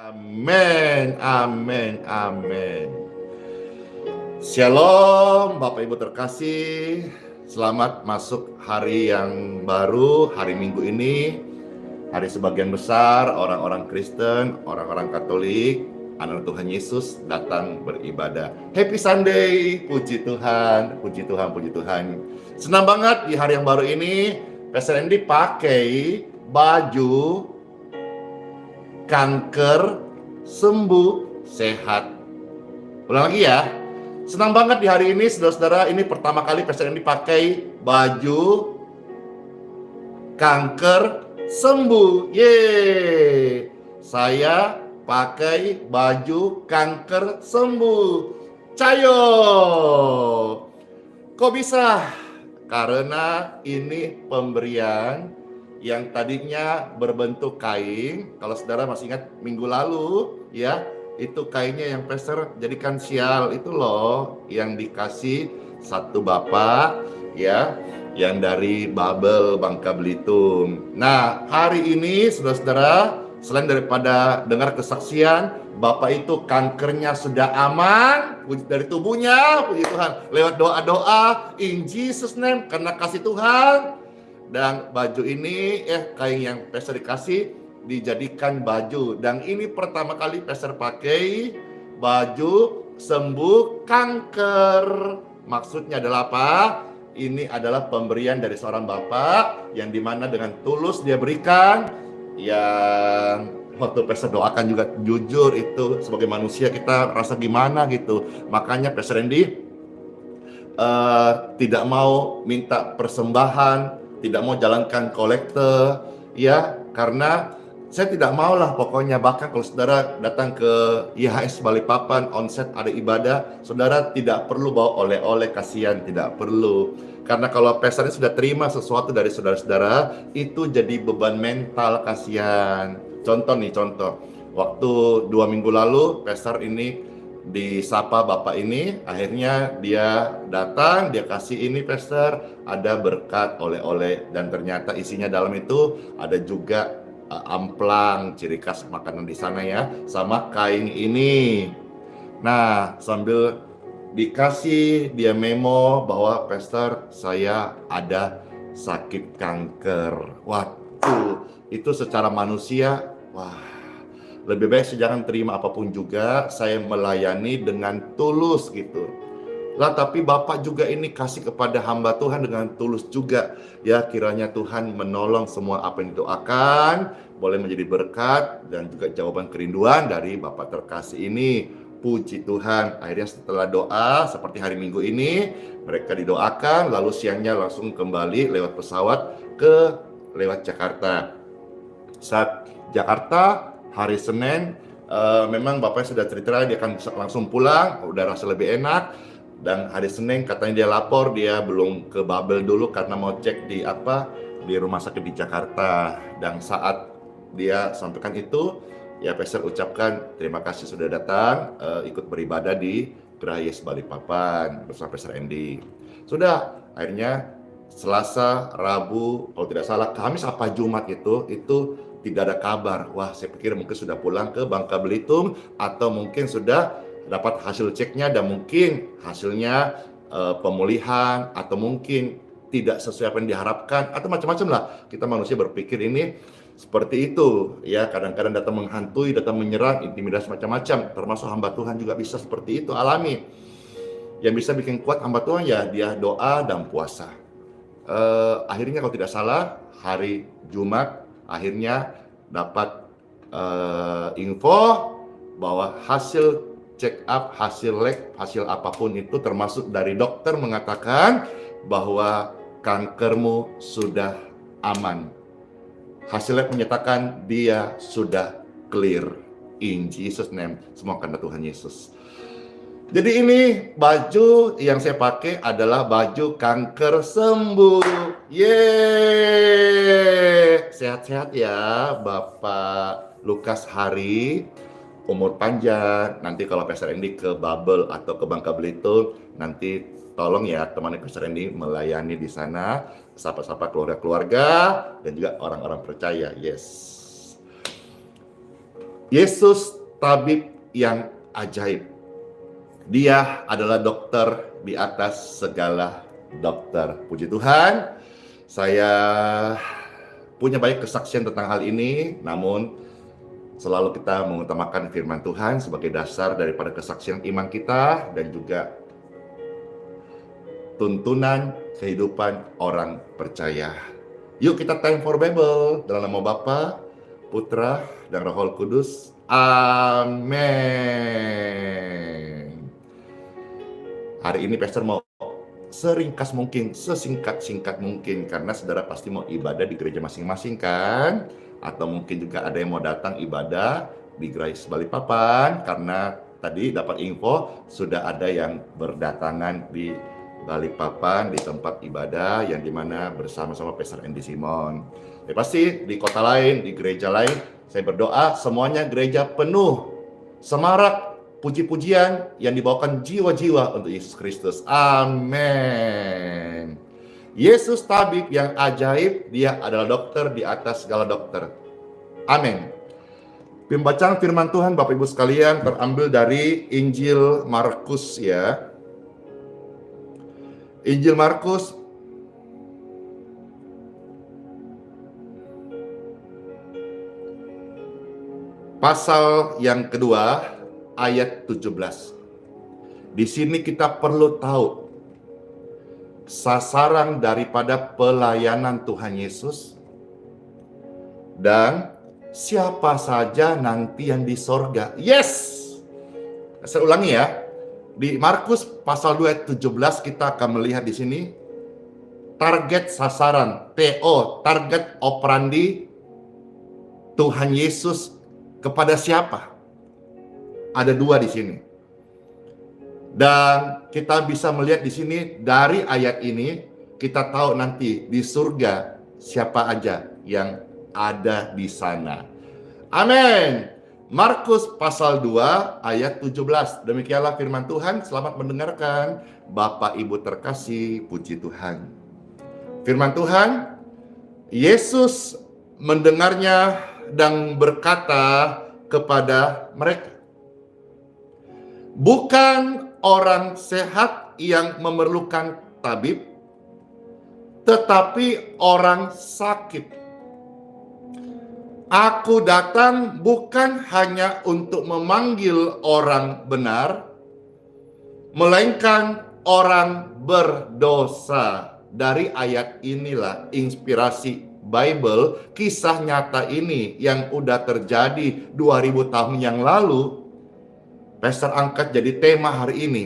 Amin, amin, amin. Shalom, Bapak Ibu terkasih. Selamat masuk hari yang baru, hari Minggu ini. Hari sebagian besar orang-orang Kristen, orang-orang Katolik, anak Tuhan Yesus datang beribadah. Happy Sunday, puji Tuhan, puji Tuhan, puji Tuhan. Senang banget di hari yang baru ini, Pastor Andy pakai baju kanker sembuh sehat. Ulang lagi ya. Senang banget di hari ini, saudara-saudara. Ini pertama kali Pastor Andy pakai baju kanker sembuh. Yeay. Saya pakai baju kanker sembuh. Cayo. Kok bisa? Karena ini pemberian yang tadinya berbentuk kain. Kalau saudara masih ingat minggu lalu ya, itu kainnya yang Pastor jadikan sial itu loh, yang dikasih satu bapak ya, yang dari Babel Bangka Belitung. Nah, hari ini saudara-saudara, selain daripada dengar kesaksian bapak itu kankernya sudah aman dari tubuhnya, puji Tuhan, lewat doa-doa in Jesus name, karena kasih Tuhan. Dan baju ini kain yang Pastor dikasih dijadikan baju, dan ini pertama kali Pastor pakai baju sembuh kanker. Maksudnya adalah apa? Ini adalah pemberian dari seorang bapak yang dimana dengan tulus dia berikan. Yang waktu Pastor doakan juga jujur, itu sebagai manusia kita rasa gimana gitu. Makanya Pastor Andy tidak mau minta persembahan, tidak mau jalankan kolekte ya, karena saya tidak mau lah pokoknya. Bahkan kalau saudara datang ke IHS Balikpapan onset ada ibadah, saudara tidak perlu bawa oleh-oleh, kasihan, tidak perlu. Karena kalau Pastor ini sudah terima sesuatu dari saudara-saudara, itu jadi beban mental, kasihan. Contoh waktu 2 minggu lalu Pastor ini disapa bapak ini, akhirnya dia datang, dia kasih ini Pastor, ada berkat oleh-oleh, dan ternyata isinya dalam itu ada juga amplang, ciri khas makanan di sana ya, sama kain ini. Nah, sambil dikasih dia memo bahwa Pastor, saya ada sakit kanker. Waduh, itu secara manusia, wah, lebih baik saya jangan terima apapun juga, saya melayani dengan tulus gitu. Lah tapi Bapak juga ini kasih kepada hamba Tuhan dengan tulus juga. Ya, kiranya Tuhan menolong semua apa yang didoakan, boleh menjadi berkat dan juga jawaban kerinduan dari Bapak terkasih ini. Puji Tuhan, akhirnya setelah doa seperti hari Minggu ini, mereka didoakan, lalu siangnya langsung kembali lewat pesawat lewat Jakarta. Saat Jakarta, hari Senin, memang bapaknya sudah cerita dia akan langsung pulang, udah rasa lebih enak. Dan hari Senin katanya dia lapor, dia belum ke Babel dulu karena mau cek di rumah sakit di Jakarta. Dan saat dia sampaikan itu, ya Pastor ucapkan terima kasih sudah datang ikut beribadah di Gerahayes Balikpapan bersama Pastor Andy. Sudah, akhirnya Selasa, Rabu, kalau tidak salah Kamis apa Jumat itu tidak ada kabar. Wah, saya pikir mungkin sudah pulang ke Bangka Belitung, atau mungkin sudah dapat hasil ceknya dan mungkin hasilnya pemulihan, atau mungkin tidak sesuai apa yang diharapkan, atau macam-macam lah. Kita manusia berpikir ini seperti itu ya, kadang-kadang datang menghantui, datang menyerang, intimidasi macam-macam. Termasuk hamba Tuhan juga bisa seperti itu alami. Yang bisa bikin kuat hamba Tuhan ya dia doa dan puasa. Akhirnya kalau tidak salah hari Jumat akhirnya dapat info bahwa hasil check up, hasil lab, hasil apapun itu, termasuk dari dokter mengatakan bahwa kankermu sudah aman. Hasil lab menyatakan dia sudah clear. In Jesus name, semua karena Tuhan Yesus. Jadi ini baju yang saya pakai adalah baju kanker sembuh. Yeay! Sehat-sehat ya Bapak Lukas Hari. Umur panjang. Nanti kalau Pastor Andy ke Babel atau ke Bangka Belitung, nanti tolong ya teman Pastor Andy melayani di sana. Sapa-sapa keluarga-keluarga dan juga orang-orang percaya. Yes. Yesus tabib yang ajaib. Dia adalah dokter di atas segala dokter. Puji Tuhan, saya punya banyak kesaksian tentang hal ini, namun selalu kita mengutamakan firman Tuhan sebagai dasar daripada kesaksian iman kita dan juga tuntunan kehidupan orang percaya. Yuk kita time for Bible dalam nama Bapa, Putra, dan Roh Kudus. Amin. Hari ini Pastor mau seringkas mungkin, sesingkat-singkat mungkin, karena saudara pasti mau ibadah di gereja masing-masing kan? Atau mungkin juga ada yang mau datang ibadah di Grace Balikpapan, karena tadi dapat info sudah ada yang berdatangan di Balikpapan di tempat ibadah yang dimana bersama-sama Pastor Andy Simon. Ya, pasti di kota lain, di gereja lain, saya berdoa semuanya gereja penuh semarak puji-pujian yang dibawakan jiwa-jiwa untuk Yesus Kristus. Amin. Yesus tabib yang ajaib, dia adalah dokter di atas segala dokter. Amin. Pembacaan firman Tuhan Bapak Ibu sekalian terambil dari Injil Markus ya. Injil Markus pasal yang kedua ayat 17. Di sini kita perlu tahu sasaran daripada pelayanan Tuhan Yesus dan siapa saja nanti yang di sorga. Yes! Saya ulangi ya. Di Markus pasal 2 ayat 17 kita akan melihat di sini target sasaran, TO, target operandi Tuhan Yesus kepada siapa? Ada dua di sini. Dan kita bisa melihat di sini dari ayat ini kita tahu nanti di surga siapa aja yang ada di sana. Amin. Markus pasal 2 ayat 17. Demikianlah firman Tuhan. Selamat mendengarkan Bapak Ibu terkasih, puji Tuhan. Firman Tuhan, Yesus mendengarnya dan berkata kepada mereka, bukan orang sehat yang memerlukan tabib, tetapi orang sakit. Aku datang bukan hanya untuk memanggil orang benar, melainkan orang berdosa. Dari ayat inilah inspirasi Bible, kisah nyata ini yang udah terjadi 2000 tahun yang lalu, Pastor angkat jadi tema hari ini.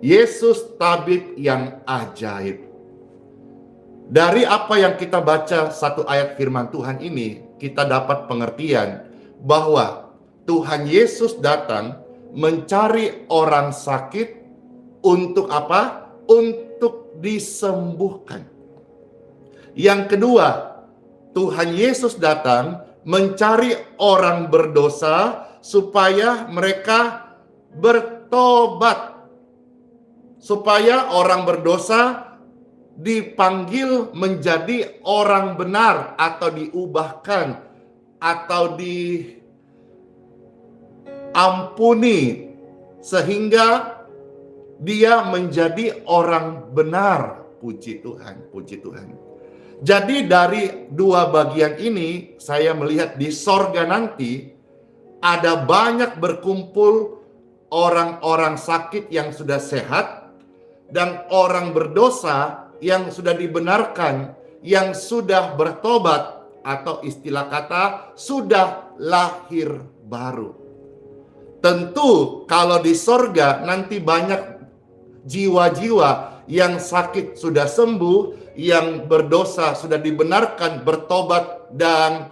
Yesus tabib yang ajaib. Dari apa yang kita baca satu ayat firman Tuhan ini, kita dapat pengertian bahwa Tuhan Yesus datang mencari orang sakit untuk apa? Untuk disembuhkan. Yang kedua, Tuhan Yesus datang mencari orang berdosa supaya mereka bertobat. Supaya orang berdosa dipanggil menjadi orang benar atau diubahkan atau diampuni sehingga dia menjadi orang benar. Puji Tuhan, puji Tuhan. Jadi dari dua bagian ini saya melihat di sorga nanti ada banyak berkumpul orang-orang sakit yang sudah sehat dan orang berdosa yang sudah dibenarkan, yang sudah bertobat, atau istilah kata sudah lahir baru. Tentu kalau di sorga nanti banyak jiwa-jiwa yang sakit sudah sembuh, yang berdosa sudah dibenarkan, bertobat dan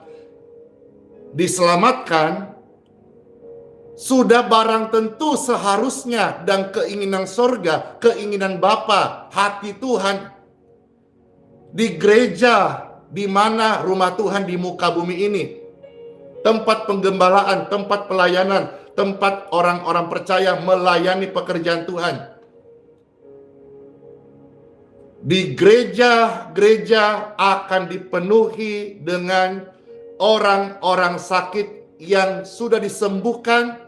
diselamatkan. Sudah barang tentu seharusnya dan keinginan sorga, keinginan Bapa, hati Tuhan di gereja, di mana rumah Tuhan di muka bumi ini, tempat penggembalaan, tempat pelayanan, tempat orang-orang percaya melayani pekerjaan Tuhan. Di gereja-gereja akan dipenuhi dengan orang-orang sakit yang sudah disembuhkan,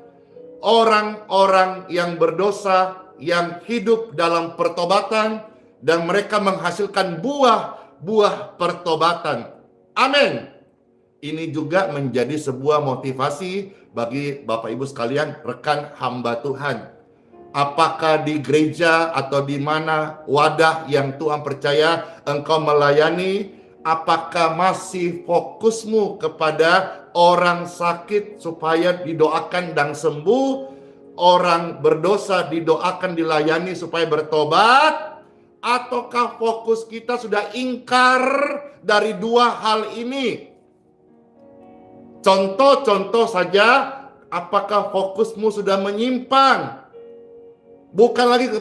orang-orang yang berdosa yang hidup dalam pertobatan, dan mereka menghasilkan buah-buah pertobatan. Amin. Ini juga menjadi sebuah motivasi bagi Bapak Ibu sekalian, rekan hamba Tuhan. Apakah di gereja atau di mana wadah yang Tuhan percaya engkau melayani, apakah masih fokusmu kepada orang sakit supaya didoakan dan sembuh, orang berdosa didoakan dilayani supaya bertobat, ataukah fokus kita sudah ingkar dari dua hal ini? Contoh-contoh saja, apakah fokusmu sudah menyimpang? Bukan lagi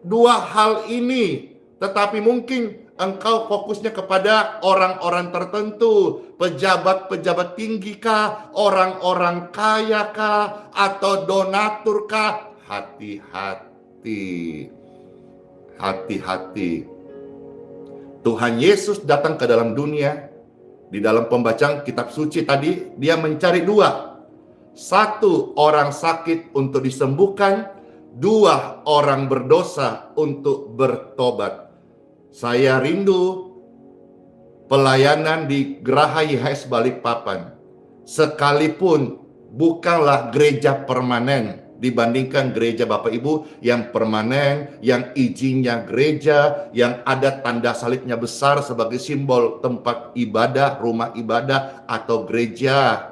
dua hal ini, tetapi mungkin engkau fokusnya kepada orang-orang tertentu, pejabat-pejabat tinggi kah, orang-orang kaya kah, atau donatur kah? Hati-hati. Hati-hati. Tuhan Yesus datang ke dalam dunia. Di dalam pembacaan kitab suci tadi, dia mencari dua. Satu, orang sakit untuk disembuhkan. Dua, orang berdosa untuk bertobat. Saya rindu pelayanan di Geraha YHS Balikpapan. Sekalipun bukanlah gereja permanen dibandingkan gereja Bapak Ibu yang permanen, yang izinnya gereja, yang ada tanda salibnya besar sebagai simbol tempat ibadah, rumah ibadah, atau gereja.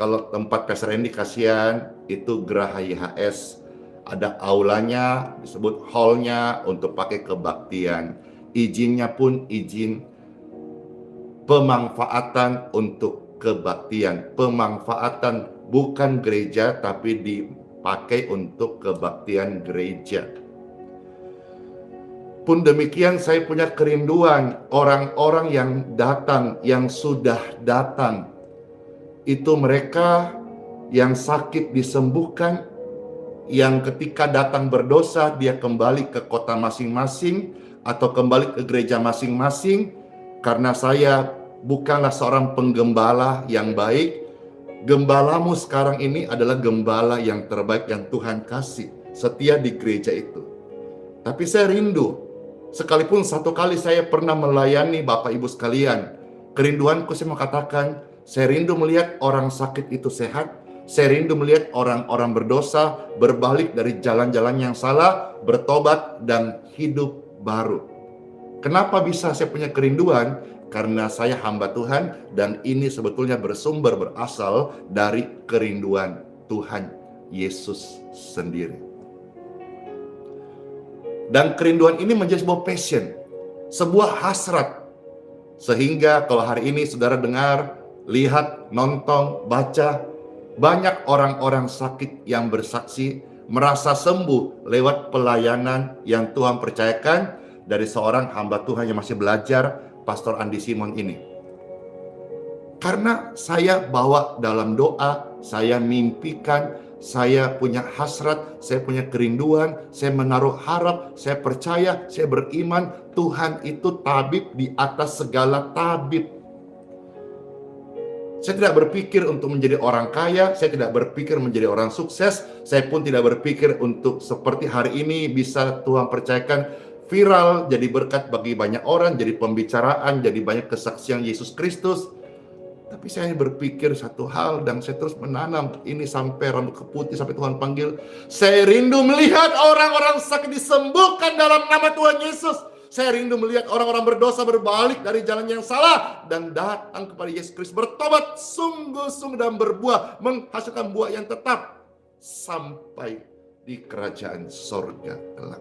Kalau tempat Pastor Andy kasihan, itu Geraha YHS. Ada aulanya, disebut hallnya untuk pakai kebaktian. Izinnya pun izin pemanfaatan untuk kebaktian. Pemanfaatan bukan gereja, tapi dipakai untuk kebaktian gereja. Pun demikian, saya punya kerinduan orang-orang yang datang, yang sudah datang. Itu mereka yang sakit disembuhkan, yang ketika datang berdosa, dia kembali ke kota masing-masing atau kembali ke gereja masing-masing. Karena saya bukanlah seorang penggembala yang baik, gembalamu sekarang ini adalah gembala yang terbaik yang Tuhan kasih, setia di gereja itu. Tapi saya rindu, sekalipun satu kali saya pernah melayani Bapak Ibu sekalian, kerinduanku saya mau katakan, saya rindu melihat orang sakit itu sehat. Saya rindu melihat orang-orang berdosa berbalik dari jalan-jalan yang salah, bertobat, dan hidup baru. Kenapa bisa saya punya kerinduan? Karena saya hamba Tuhan, dan ini sebetulnya berasal dari kerinduan Tuhan Yesus sendiri. Dan kerinduan ini menjadi sebuah passion, sebuah hasrat. Sehingga kalau hari ini saudara dengar, lihat, nonton, baca, banyak orang-orang sakit yang bersaksi merasa sembuh lewat pelayanan yang Tuhan percayakan dari seorang hamba Tuhan yang masih belajar, Pastor Andi Simon ini. Karena saya bawa dalam doa, saya mimpikan, saya punya hasrat, saya punya kerinduan, saya menaruh harap, saya percaya, saya beriman, Tuhan itu tabib di atas segala tabib. Saya tidak berpikir untuk menjadi orang kaya, saya tidak berpikir menjadi orang sukses, saya pun tidak berpikir untuk seperti hari ini bisa Tuhan percayakan viral, jadi berkat bagi banyak orang, jadi pembicaraan, jadi banyak kesaksian Yesus Kristus. Tapi saya berpikir satu hal dan saya terus menanam ini sampai rambut keputih, sampai Tuhan panggil. Saya rindu melihat orang-orang sakit disembuhkan dalam nama Tuhan Yesus. Saya rindu melihat orang-orang berdosa berbalik dari jalan yang salah dan datang kepada Yesus Kristus, bertobat sungguh-sungguh dan berbuah, menghasilkan buah yang tetap sampai di kerajaan sorga kelak.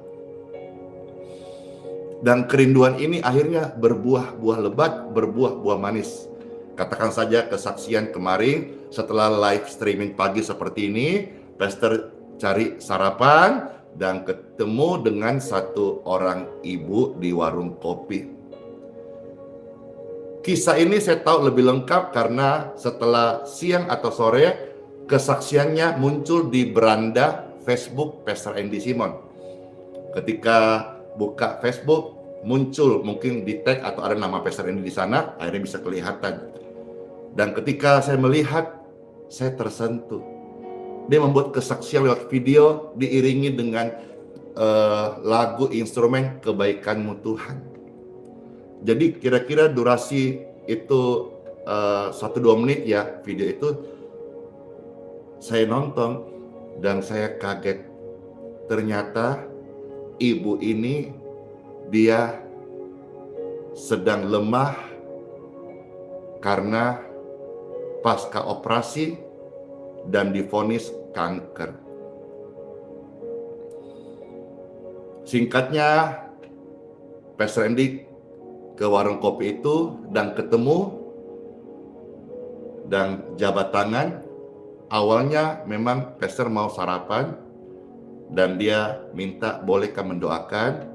Dan kerinduan ini akhirnya berbuah-buah lebat, berbuah-buah manis. Katakan saja kesaksian kemarin setelah live streaming pagi seperti ini, Pastor cari sarapan dan ketemu dengan satu orang ibu di warung kopi. Kisah ini saya tahu lebih lengkap karena setelah siang atau sore kesaksiannya muncul di beranda Facebook Pastor Andy Simon. Ketika buka Facebook muncul, mungkin di tag atau ada nama Pastor Andy di sana, akhirnya bisa kelihatan. Dan ketika saya melihat saya tersentuh. Dia membuat kesaksian lewat video diiringi dengan lagu instrumen Kebaikan-Mu Tuhan. Jadi kira-kira durasi itu 1-2 menit ya video itu. Saya nonton dan saya kaget. Ternyata ibu ini dia sedang lemah karena pasca operasi dan divonis kanker. Singkatnya, Pastor Andy ke warung kopi itu dan ketemu dan jabat tangan. Awalnya memang Pastor mau sarapan dan dia minta bolehkah mendoakan.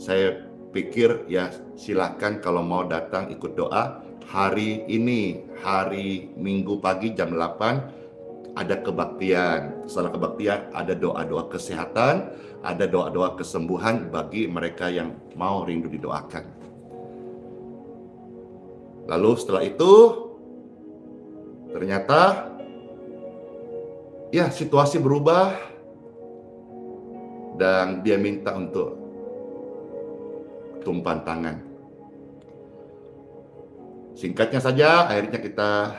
Saya pikir ya silakan kalau mau datang ikut doa. Hari ini, hari Minggu pagi jam 8 ada kebaktian. Setelah kebaktian ada doa-doa kesehatan, ada doa-doa kesembuhan bagi mereka yang mau rindu didoakan. Lalu setelah itu ternyata ya situasi berubah dan dia minta untuk tumpahan tangan. Singkatnya saja, akhirnya kita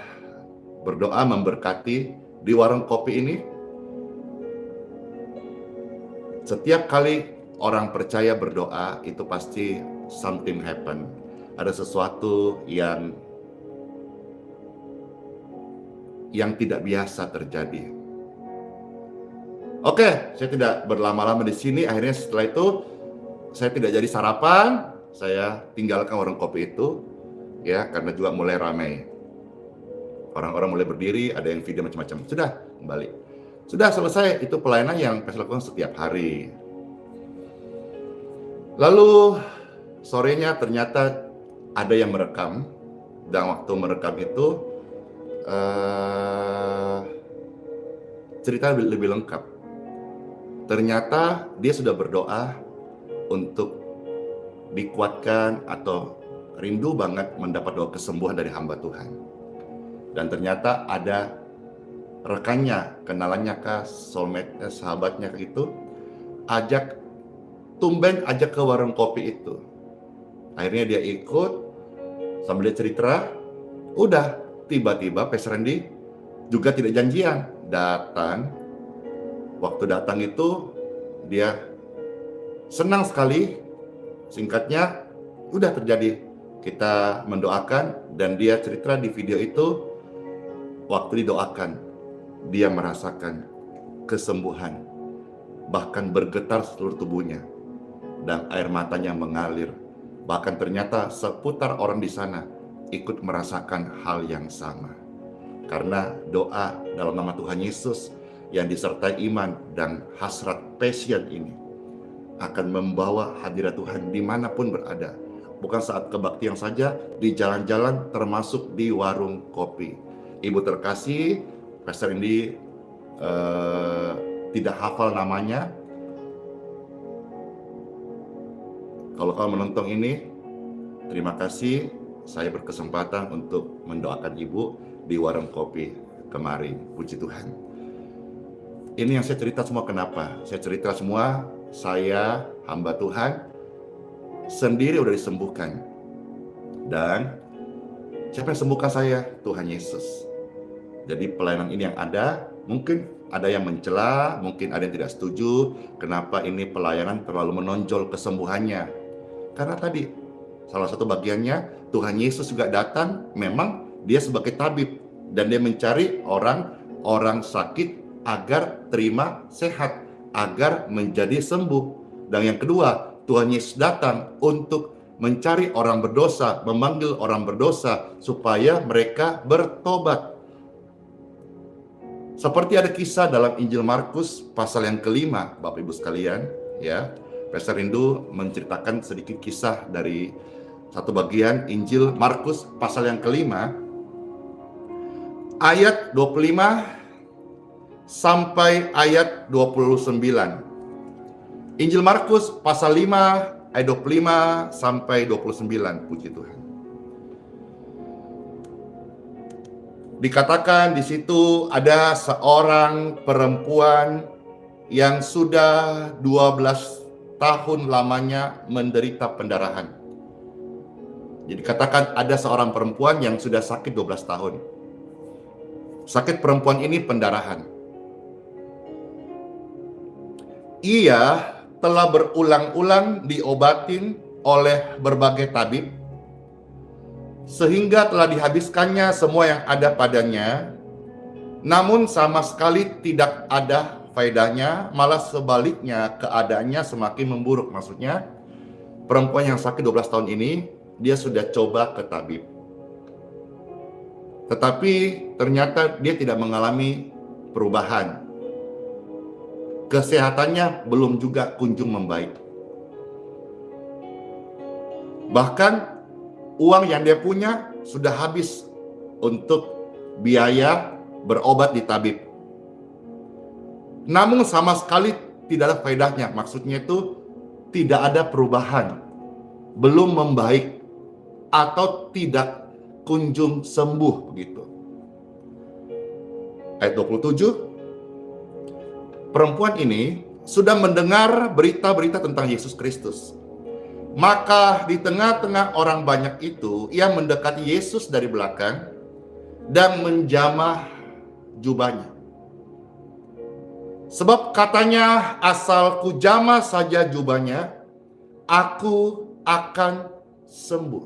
berdoa memberkati di warung kopi ini. Setiap kali orang percaya berdoa, itu pasti something happen. Ada sesuatu yang tidak biasa terjadi. Oke, saya tidak berlama-lama di sini. Akhirnya setelah itu, saya tidak jadi sarapan. Saya tinggalkan warung kopi itu, ya, karena juga mulai ramai. Orang-orang mulai berdiri, ada yang video macam-macam. Sudah, kembali. Sudah selesai, itu pelayanan yang saya lakukan setiap hari. Lalu, sorenya ternyata ada yang merekam. Dan waktu merekam itu, cerita lebih lengkap. Ternyata dia sudah berdoa untuk dikuatkan atau rindu banget mendapat doa kesembuhan dari hamba Tuhan. Dan ternyata ada rekannya, kenalannya kah, soulmate, sahabatnya itu, tumben ajak ke warung kopi itu. Akhirnya dia ikut, sambil dia cerita, udah tiba-tiba Pastor Andy juga tidak janjian, datang. Waktu datang itu dia senang sekali, singkatnya udah terjadi. Kita mendoakan dan dia cerita di video itu, waktu didoakan, dia merasakan kesembuhan, bahkan bergetar seluruh tubuhnya, dan air matanya mengalir. Bahkan ternyata seputar orang di sana ikut merasakan hal yang sama. Karena doa dalam nama Tuhan Yesus yang disertai iman dan hasrat passion ini akan membawa hadirat Tuhan dimanapun berada. Bukan saat kebaktian saja, di jalan-jalan termasuk di warung kopi. Ibu terkasih, Pastor Andy tidak hafal namanya. Kalau kamu menonton ini, terima kasih. Saya berkesempatan untuk mendoakan ibu di warung kopi kemarin. Puji Tuhan. Ini yang saya cerita semua kenapa? Saya cerita semua, saya hamba Tuhan sendiri udah disembuhkan. Dan siapa yang sembuhkan saya? Tuhan Yesus. Jadi pelayanan ini yang ada, mungkin ada yang mencela, mungkin ada yang tidak setuju, kenapa ini pelayanan terlalu menonjol kesembuhannya. Karena tadi, salah satu bagiannya, Tuhan Yesus juga datang, memang dia sebagai tabib, dan dia mencari orang sakit agar terima sehat, agar menjadi sembuh. Dan yang kedua, Tuhan Yesus datang untuk mencari orang berdosa, memanggil orang berdosa, supaya mereka bertobat. Seperti ada kisah dalam Injil Markus pasal yang ke-5, Bapak Ibu sekalian, ya. Pastor Rindu menceritakan sedikit kisah dari satu bagian Injil Markus pasal yang ke-5 ayat 25 sampai ayat 29. Injil Markus pasal 5 ayat 25 sampai 29. Puji Tuhan. Dikatakan di situ ada seorang perempuan yang sudah 12 tahun lamanya menderita pendarahan. Jadi katakan ada seorang perempuan yang sudah sakit 12 tahun. Sakit perempuan ini pendarahan. Ia telah berulang-ulang diobatin oleh berbagai tabib, sehingga telah dihabiskannya semua yang ada padanya, namun sama sekali tidak ada faedahnya, malah sebaliknya keadaannya semakin memburuk. Maksudnya, perempuan yang sakit 12 tahun ini, dia sudah coba ke tabib. Tetapi ternyata dia tidak mengalami perubahan. Kesehatannya belum juga kunjung membaik. Bahkan uang yang dia punya sudah habis untuk biaya berobat di tabib. Namun sama sekali tidak ada faedahnya. Maksudnya itu tidak ada perubahan, belum membaik, atau tidak kunjung sembuh begitu. Ayat 27. Perempuan ini sudah mendengar berita-berita tentang Yesus Kristus. Maka di tengah-tengah orang banyak itu, ia mendekati Yesus dari belakang dan menjamah jubahnya. Sebab katanya, asal ku jamah saja jubahnya, aku akan sembuh.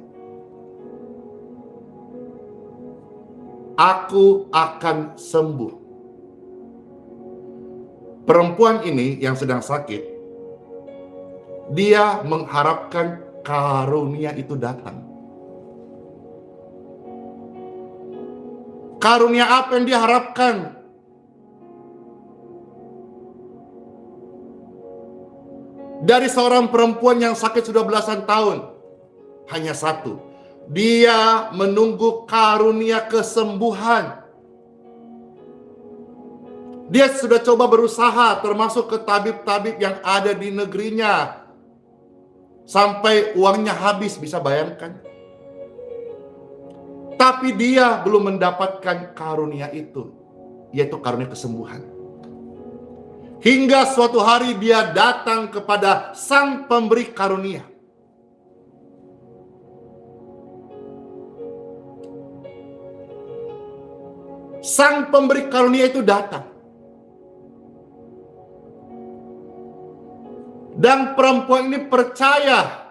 Aku akan sembuh. Perempuan ini yang sedang sakit, dia mengharapkan karunia itu datang. Karunia apa yang dia harapkan? Dari seorang perempuan yang sakit sudah belasan tahun, hanya satu. Dia menunggu karunia kesembuhan. Dia sudah coba berusaha, termasuk ke tabib-tabib yang ada di negerinya, sampai uangnya habis, bisa bayangkan. Tapi dia belum mendapatkan karunia itu, yaitu karunia kesembuhan. Hingga suatu hari dia datang kepada Sang Pemberi Karunia. Sang Pemberi Karunia itu datang. Dan perempuan ini percaya.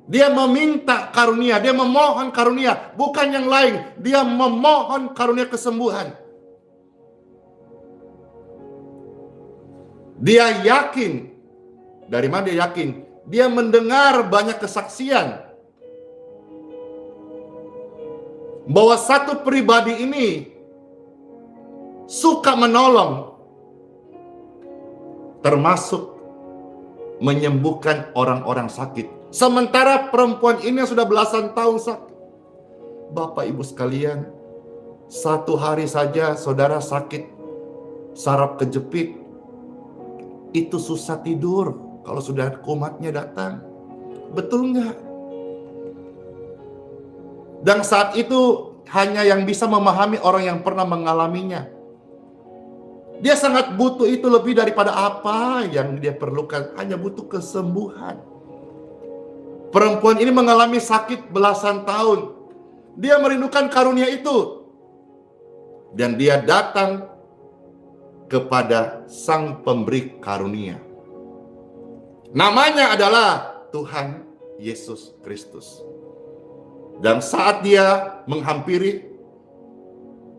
Dia meminta karunia, dia memohon karunia, bukan yang lain. Dia memohon karunia kesembuhan. Dia yakin. Dari mana dia yakin? Dia mendengar banyak kesaksian bahwa satu pribadi ini suka menolong, termasuk menyembuhkan orang-orang sakit. Sementara perempuan ini yang sudah belasan tahun sakit. Bapak Ibu sekalian, satu hari saja saudara sakit saraf kejepit, itu susah tidur kalau sudah kumatnya datang. Betul nggak? Dan saat itu hanya yang bisa memahami orang yang pernah mengalaminya. Dia sangat butuh itu lebih daripada apa yang dia perlukan. Hanya butuh kesembuhan. Perempuan ini mengalami sakit belasan tahun. Dia merindukan karunia itu. Dan dia datang kepada Sang Pemberi Karunia. Namanya adalah Tuhan Yesus Kristus. Dan saat dia menghampiri,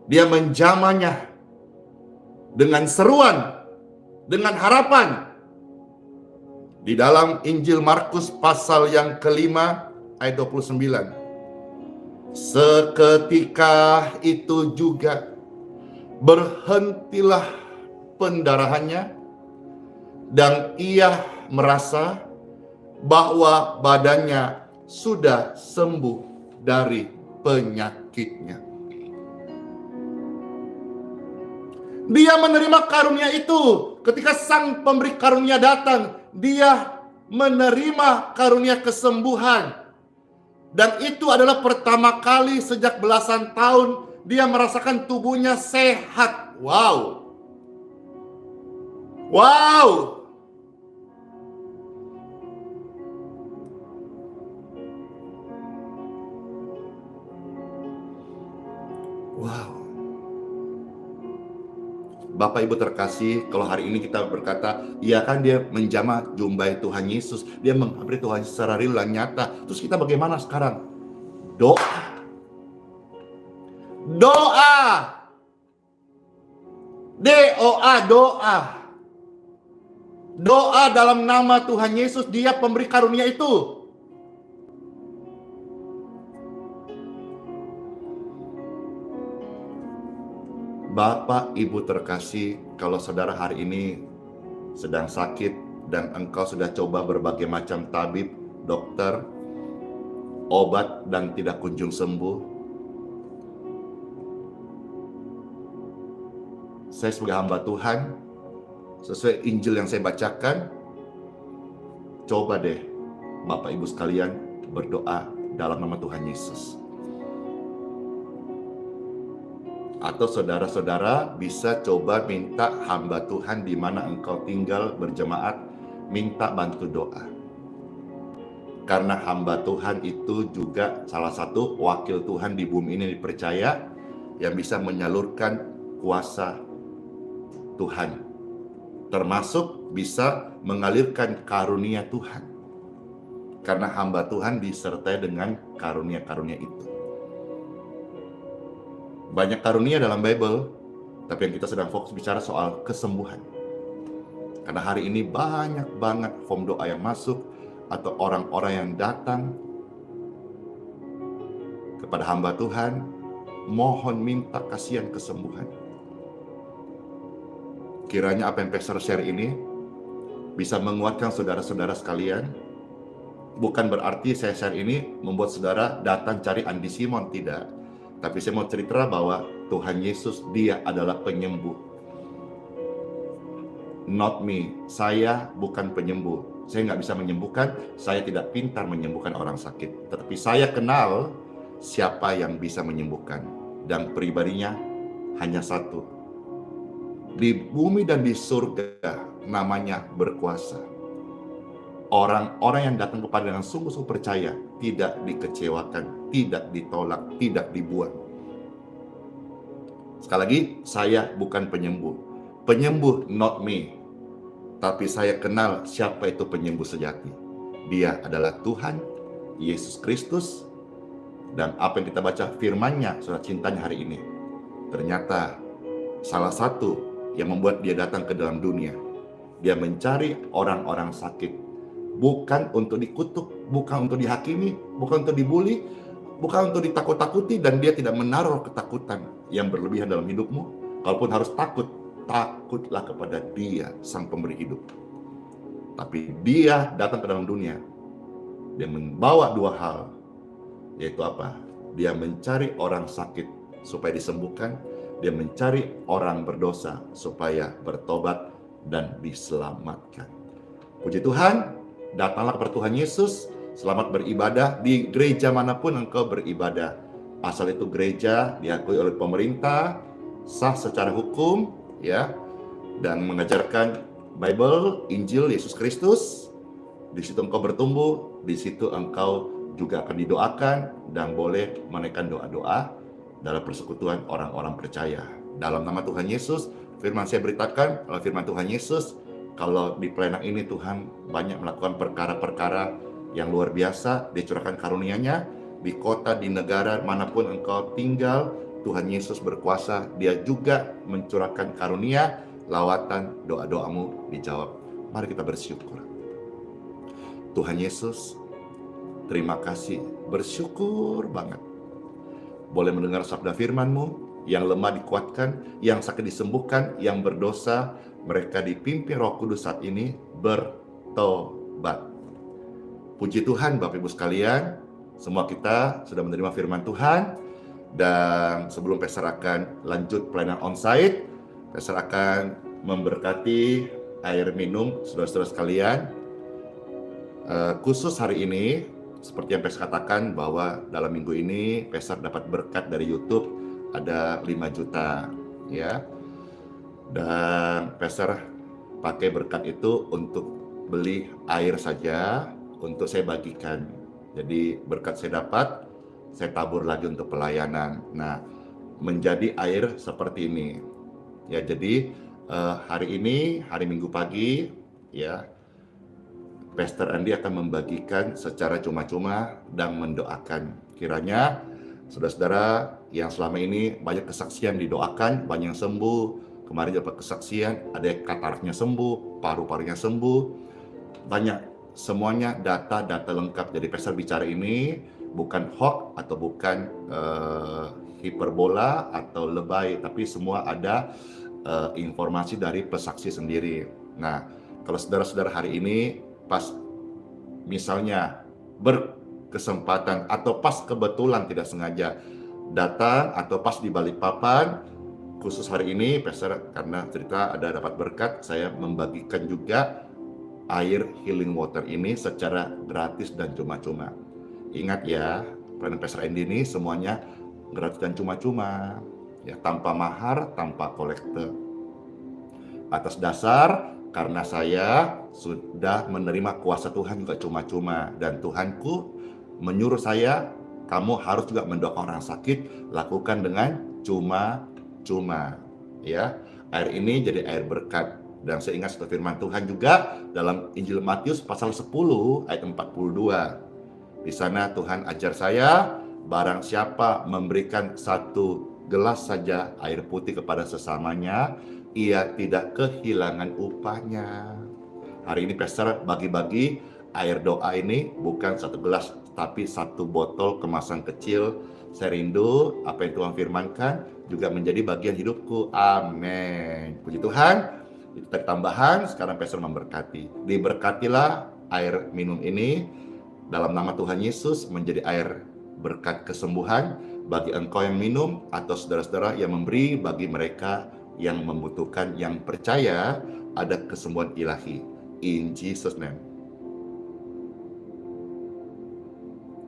dia menjamahnya dengan seruan, dengan harapan. Di dalam Injil Markus pasal yang kelima ayat 29. Seketika itu juga berhentilah pendarahannya dan ia merasa bahwa badannya sudah sembuh dari penyakitnya. Dia menerima karunia itu. Ketika Sang Pemberi Karunia datang, dia menerima karunia kesembuhan. Dan itu adalah pertama kali sejak belasan tahun dia merasakan tubuhnya sehat. Wow. Wow. Wow. Bapak Ibu terkasih, kalau hari ini kita berkata, ya kan dia menjamah jumpai Tuhan Yesus, dia menghampiri Tuhan secara real dan nyata. Terus kita bagaimana sekarang? Doa. Doa. DOA, doa. Doa dalam nama Tuhan Yesus, dia pemberi karunia itu. Bapak Ibu terkasih, kalau saudara hari ini sedang sakit dan engkau sudah coba berbagai macam tabib, dokter, obat dan tidak kunjung sembuh, saya sebagai hamba Tuhan, sesuai Injil yang saya bacakan, coba deh Bapak Ibu sekalian berdoa dalam nama Tuhan Yesus. Atau saudara-saudara bisa coba minta hamba Tuhan di mana engkau tinggal berjemaat, minta bantu doa. Karena hamba Tuhan itu juga salah satu wakil Tuhan di bumi ini dipercaya yang bisa menyalurkan kuasa Tuhan. Termasuk bisa mengalirkan karunia Tuhan. Karena hamba Tuhan disertai dengan karunia-karunia itu. Banyak karunia dalam Bible, tapi yang kita sedang fokus bicara soal kesembuhan. Karena hari ini banyak banget form doa yang masuk, atau orang-orang yang datang kepada hamba Tuhan, mohon minta kasihan kesembuhan. Kiranya apa yang Pastor share ini bisa menguatkan saudara-saudara sekalian. Bukan berarti saya share ini membuat saudara datang cari Andi Simon, tidak. Tapi saya mau cerita bahwa Tuhan Yesus, dia adalah penyembuh. Not me, saya bukan penyembuh. Saya nggak bisa menyembuhkan, saya tidak pintar menyembuhkan orang sakit. Tetapi saya kenal siapa yang bisa menyembuhkan. Dan pribadinya hanya satu. Di bumi dan di surga namanya berkuasa. Orang-orang yang datang kepada dengan sungguh-sungguh percaya, tidak dikecewakan, tidak ditolak, tidak dibuang. Sekali lagi, saya bukan penyembuh. Penyembuh not me. Tapi saya kenal siapa itu penyembuh sejati. Dia adalah Tuhan Yesus Kristus. Dan apa yang kita baca firman-Nya, surat cintanya hari ini. Ternyata salah satu yang membuat dia datang ke dalam dunia. Dia mencari orang-orang sakit. Bukan untuk dikutuk, bukan untuk dihakimi, bukan untuk dibully, bukan untuk ditakut-takuti, dan dia tidak menaruh ketakutan yang berlebihan dalam hidupmu. Kalaupun harus takut, takutlah kepada Dia, Sang Pemberi hidup. Tapi Dia datang ke dalam dunia, Dia membawa dua hal, yaitu apa? Dia mencari orang sakit supaya disembuhkan, Dia mencari orang berdosa supaya bertobat dan diselamatkan. Puji Tuhan, datanglah kepada Tuhan Yesus, selamat beribadah di gereja manapun engkau beribadah. Asal itu gereja diakui oleh pemerintah, sah secara hukum, ya, dan mengajarkan Bible, Injil Yesus Kristus. Di situ engkau bertumbuh, di situ engkau juga akan didoakan dan boleh menaikkan doa-doa dalam persekutuan orang-orang percaya. Dalam nama Tuhan Yesus, firman saya beritakan, oleh firman Tuhan Yesus, kalau di pelayanan ini Tuhan banyak melakukan perkara-perkara yang luar biasa, dicurahkan karunia-Nya di kota, di negara manapun engkau tinggal, Tuhan Yesus berkuasa, Dia juga mencurahkan karunia, lawatan, doa-doamu dijawab. Mari kita bersyukur. Tuhan Yesus, terima kasih, bersyukur banget. Boleh mendengar sabda firman-Mu, yang lemah dikuatkan, yang sakit disembuhkan, yang berdosa, mereka dipimpin Roh Kudus saat ini bertobat. Puji Tuhan Bapak Ibu sekalian, semua kita sudah menerima firman Tuhan. Dan sebelum Pastor akan lanjut pelayanan onsite, Pastor akan memberkati air minum saudara-saudara sekalian. Khusus hari ini, seperti yang Pastor katakan bahwa dalam minggu ini Pastor dapat berkat dari YouTube ada 5 juta ya. Dan Pastor pakai berkat itu untuk beli air saja untuk saya bagikan. Jadi berkat saya dapat, saya tabur lagi untuk pelayanan. Nah, menjadi air seperti ini. Ya, jadi hari ini, hari Minggu pagi, ya, Pastor Andi akan membagikan secara cuma-cuma dan mendoakan. Kiranya saudara-saudara yang selama ini banyak kesaksian didoakan, banyak yang sembuh. Kemarin dapat kesaksian, ada yang kataraknya sembuh, paru-parunya sembuh, banyak, semuanya data-data lengkap. Jadi Pastor bicara ini bukan hoax atau bukan hiperbola atau lebay, tapi semua ada informasi dari pesaksi sendiri. Nah, kalau saudara-saudara hari ini pas misalnya berkesempatan atau pas kebetulan tidak sengaja datang atau pas di Balikpapan, khusus hari ini Pastor karena cerita ada dapat berkat, saya membagikan juga air healing water ini secara gratis dan cuma-cuma. Ingat ya, pelayanan Pastor Andy ini semuanya gratis dan cuma-cuma, ya, tanpa mahar, tanpa kolektor. Atas dasar karena saya sudah menerima kuasa Tuhan juga cuma-cuma, dan Tuhanku menyuruh saya, kamu harus juga mendoakan orang sakit, lakukan dengan cuma-cuma, ya. Air ini jadi air berkat. Dan saya ingat satu firman Tuhan juga dalam Injil Matius pasal 10 ayat 42. Di sana Tuhan ajar saya, barang siapa memberikan satu gelas saja air putih kepada sesamanya, ia tidak kehilangan upahnya. Hari ini Pastor bagi-bagi air doa ini bukan satu gelas, tapi satu botol kemasan kecil. Saya rindu apa yang Tuhan firmankan juga menjadi bagian hidupku. Amin. Puji Tuhan. Itu tadi tambahan, sekarang Pastor memberkati. Diberkatilah air minum ini dalam nama Tuhan Yesus menjadi air berkat kesembuhan bagi engkau yang minum atau saudara-saudara yang memberi bagi mereka yang membutuhkan, yang percaya ada kesembuhan ilahi. In Jesus' name.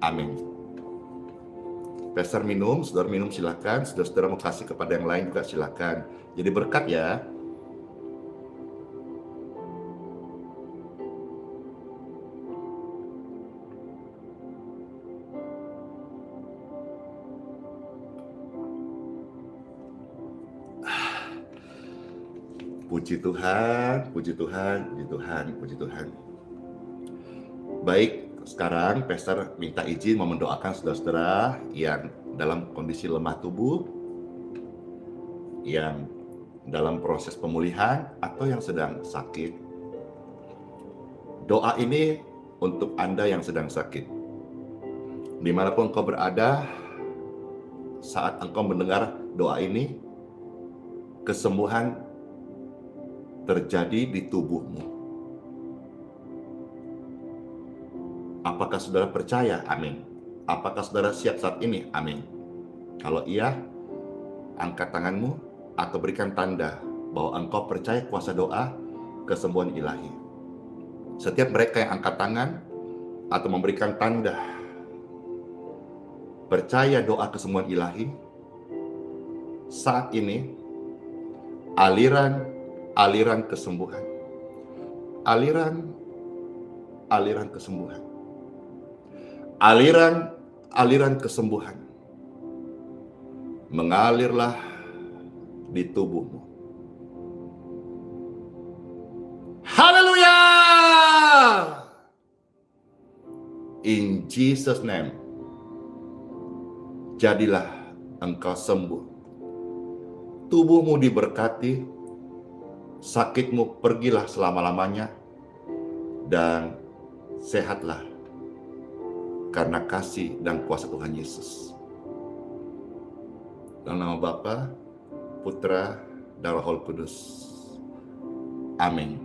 Amin. Pastor minum, saudara minum silakan. Saudara-saudara mau kasih kepada yang lain juga silakan. Jadi berkat ya. Puji Tuhan, puji Tuhan, puji Tuhan, puji Tuhan. Baik, sekarang Pastor minta izin mau mendoakan saudara-saudara yang dalam kondisi lemah tubuh, yang dalam proses pemulihan, atau yang sedang sakit. Doa ini untuk Anda yang sedang sakit. Dimanapun engkau berada, saat engkau mendengar doa ini, kesembuhan terjadi di tubuhmu. Apakah saudara percaya? Amin. Apakah saudara siap saat ini? Amin. Kalau iya, angkat tanganmu atau berikan tanda bahwa engkau percaya kuasa doa kesembuhan ilahi. Setiap mereka yang angkat tangan atau memberikan tanda percaya doa kesembuhan ilahi, saat ini aliran kesembuhan, aliran kesembuhan, aliran kesembuhan mengalirlah di tubuhmu. Haleluya! In Jesus' name, jadilah engkau sembuh. Tubuhmu diberkati, sakitmu pergilah selama-lamanya, dan sehatlah karena kasih dan kuasa Tuhan Yesus. Dalam nama Bapa, Putra, dan Roh Kudus. Amin.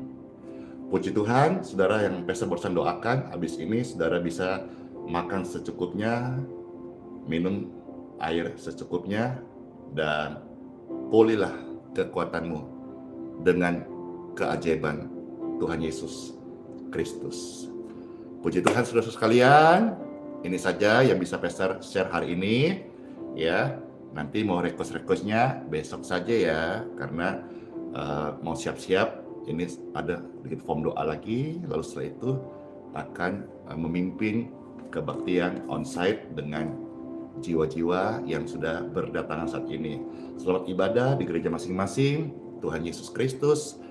Puji Tuhan, saudara yang Pastor barusan doakan, habis ini saudara bisa makan secukupnya, minum air secukupnya, dan pulihlah kekuatanmu dengan keajaiban Tuhan Yesus Kristus. Puji Tuhan, saudara sekalian, ini saja yang bisa Pastor share hari ini, ya. Nanti mau request-requestnya besok saja ya, karena mau siap-siap. Ini ada sedikit form doa lagi, lalu setelah itu akan memimpin kebaktian onsite dengan jiwa-jiwa yang sudah berdatangan saat ini. Selamat ibadah di gereja masing-masing. Tuhan Yesus Kristus